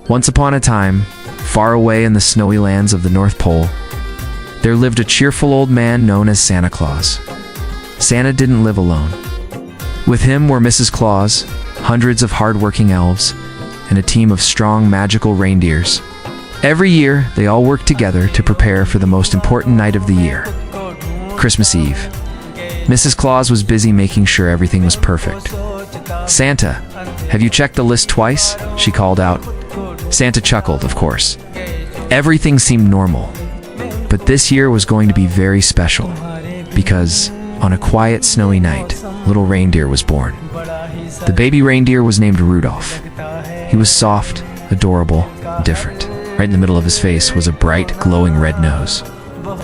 Once upon a time, far away in the snowy lands of the North Pole, there lived a cheerful old man known as Santa Claus. Santa didn't live alone. With him were Mrs. Claus, hundreds of hard-working elves, and a team of strong magical reindeers. Every year, they all worked together to prepare for the most important night of the year, Christmas Eve. Mrs. Claus was busy making sure everything was perfect. "Santa, have you checked the list twice?" she called out. Santa chuckled, of course. Everything seemed normal. But this year was going to be very special, because on a quiet, snowy night, little reindeer was born. The baby reindeer was named Rudolph. He was soft, adorable, different. Right in the middle of his face was a bright, glowing red nose.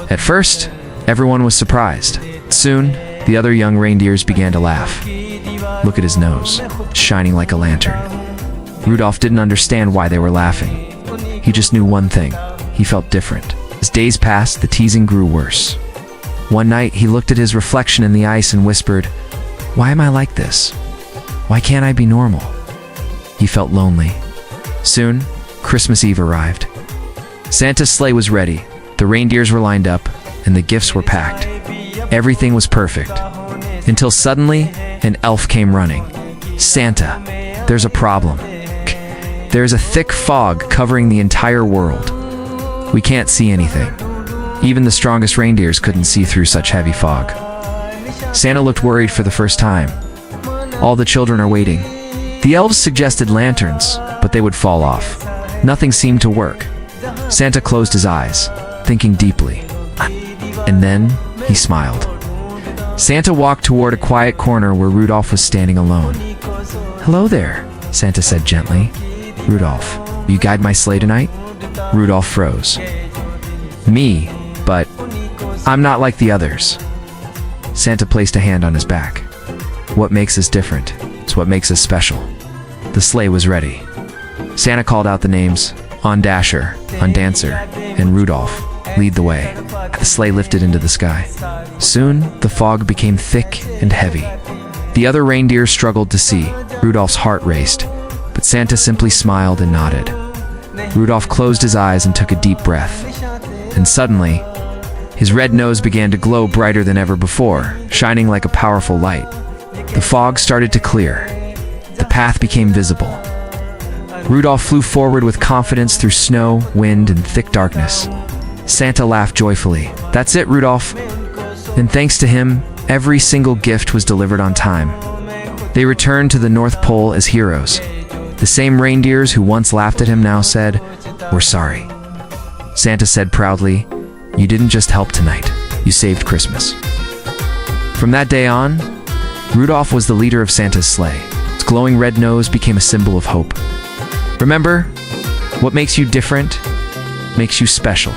At first, everyone was surprised. Soon, the other young reindeers began to laugh. Look at his nose, shining like a lantern. Rudolph didn't understand why they were laughing. He just knew one thing. He felt different. As days passed, the teasing grew worse. One night, he looked at his reflection in the ice and whispered, "Why am I like this? Why can't I be normal?" He felt lonely. Soon, Christmas Eve arrived. Santa's sleigh was ready, the reindeers were lined up, and the gifts were packed. Everything was perfect. Until suddenly, an elf came running. "Santa, there's a problem. There's a thick fog covering the entire world. We can't see anything." Even the strongest reindeers couldn't see through such heavy fog. Santa looked worried for the first time. "All the children are waiting." The elves suggested lanterns, but they would fall off. Nothing seemed to work. Santa closed his eyes, thinking deeply. And then he smiled. Santa walked toward a quiet corner where Rudolph was standing alone. "Hello there," Santa said gently. "Rudolph, will you guide my sleigh tonight?" Rudolph froze. "Me, but I'm not like the others." Santa placed a hand on his back. "What makes us different? It's what makes us special." The sleigh was ready. Santa called out the names, "On Dasher, on Dancer, and Rudolph, lead the way." The sleigh lifted into the sky. Soon, the fog became thick and heavy. The other reindeers struggled to see. Rudolph's heart raced, but Santa simply smiled and nodded. Rudolph closed his eyes and took a deep breath. And suddenly, his red nose began to glow brighter than ever before, shining like a powerful light. The fog started to clear. The path became visible. Rudolph flew forward with confidence through snow, wind, and thick darkness. Santa laughed joyfully. "That's it, Rudolph." And thanks to him, every single gift was delivered on time. They returned to the North Pole as heroes. The same reindeers who once laughed at him now said, "We're sorry." Santa said proudly, "You didn't just help tonight, you saved Christmas." From that day on, Rudolph was the leader of Santa's sleigh. His glowing red nose became a symbol of hope. Remember, what makes you different makes you special.